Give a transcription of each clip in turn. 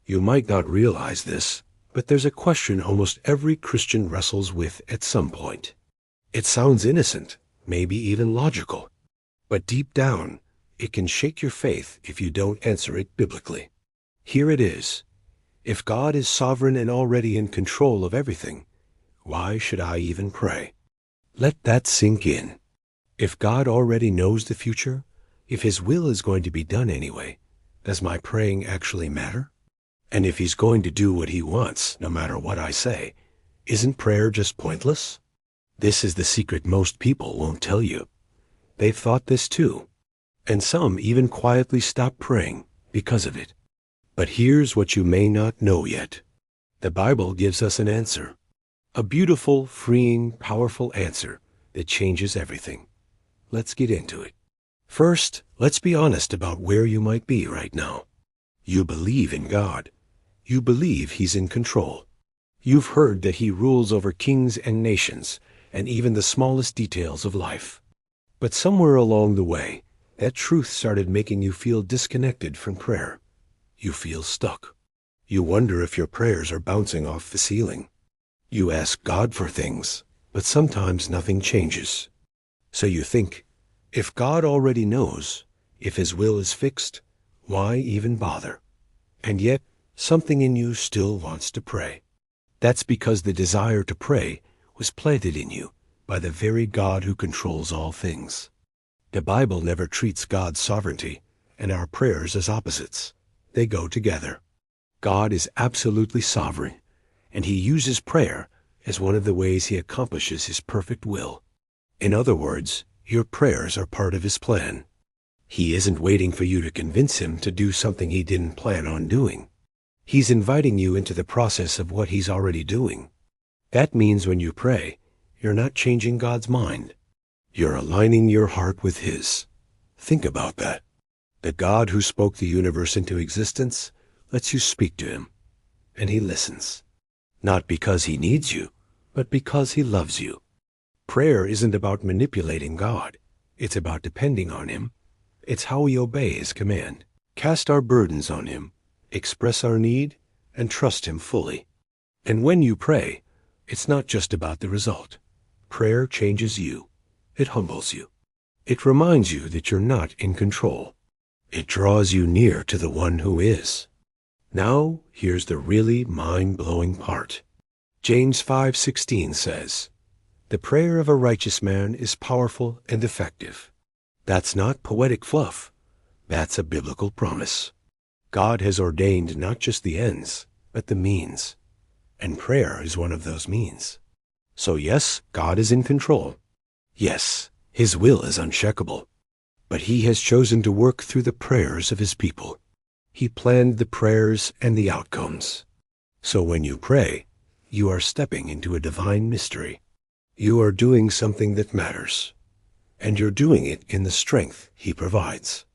You might not realize this, but there's a question almost every Christian wrestles with at some point. It sounds innocent, maybe even logical, but deep down, it can shake your faith if you don't answer it biblically. Here it is. If God is sovereign and already in control of everything, why should I even pray? Let that sink in. If God already knows the future, if His will is going to be done anyway, does my praying actually matter? And if He's going to do what He wants, no matter what I say, isn't prayer just pointless? This is the secret most people won't tell you. They've thought this too, and some even quietly stop praying because of it. But here's what you may not know yet. The Bible gives us an answer. A beautiful, freeing, powerful answer that changes everything. Let's get into it. First, let's be honest about where you might be right now. You believe in God. You believe He's in control. You've heard that He rules over kings and nations, and even the smallest details of life. But somewhere along the way, that truth started making you feel disconnected from prayer. You feel stuck. You wonder if your prayers are bouncing off the ceiling. You ask God for things, but sometimes nothing changes. So you think, if God already knows, if His will is fixed, why even bother? And yet, something in you still wants to pray. That's because the desire to pray was planted in you by the very God who controls all things. The Bible never treats God's sovereignty and our prayers as opposites. They go together. God is absolutely sovereign, and He uses prayer as one of the ways He accomplishes His perfect will. In other words, your prayers are part of His plan. He isn't waiting for you to convince Him to do something He didn't plan on doing. He's inviting you into the process of what He's already doing. That means when you pray, you're not changing God's mind. You're aligning your heart with His. Think about that. The God who spoke the universe into existence lets you speak to Him, and He listens. Not because He needs you, but because He loves you. Prayer isn't about manipulating God. It's about depending on Him. It's how we obey His command. Cast our burdens on Him, express our need, and trust Him fully. And when you pray, it's not just about the result. Prayer changes you. It humbles you. It reminds you that you're not in control. It draws you near to the one who is. Now, here's the really mind-blowing part. James 5:16 says, "The prayer of a righteous man is powerful and effective." That's not poetic fluff. That's a biblical promise. God has ordained not just the ends, but the means. And prayer is one of those means. So yes, God is in control. Yes, His will is unshakable. But He has chosen to work through the prayers of His people. He planned the prayers and the outcomes. So when you pray, you are stepping into a divine mystery. You are doing something that matters. And you're doing it in the strength He provides.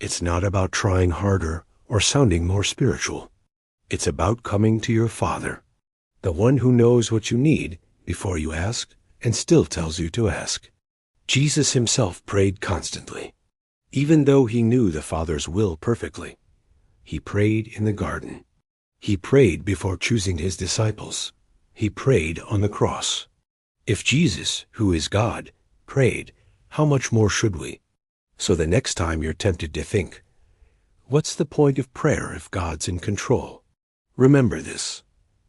It's not about trying harder or sounding more spiritual. It's about coming to your Father, the one who knows what you need before you ask and still tells you to ask. Jesus Himself prayed constantly. Even though He knew the Father's will perfectly, He prayed in the garden. He prayed before choosing His disciples. He prayed on the cross. If Jesus, who is God, prayed, how much more should we? So the next time you're tempted to think, what's the point of prayer if God's in control? Remember this.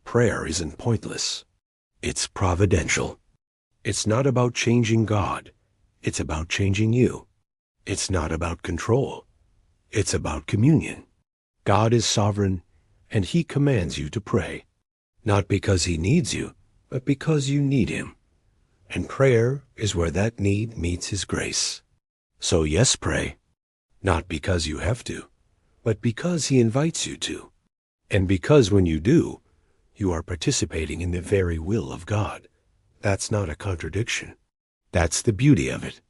Prayer isn't pointless. It's providential. It's not about changing God. It's about changing you. It's not about control. It's about communion. God is sovereign, and He commands you to pray. Not because He needs you, but because you need Him. And prayer is where that need meets His grace. So yes, pray. Not because you have to, but because He invites you to. And because when you do, you are participating in the very will of God. That's not a contradiction. That's the beauty of it.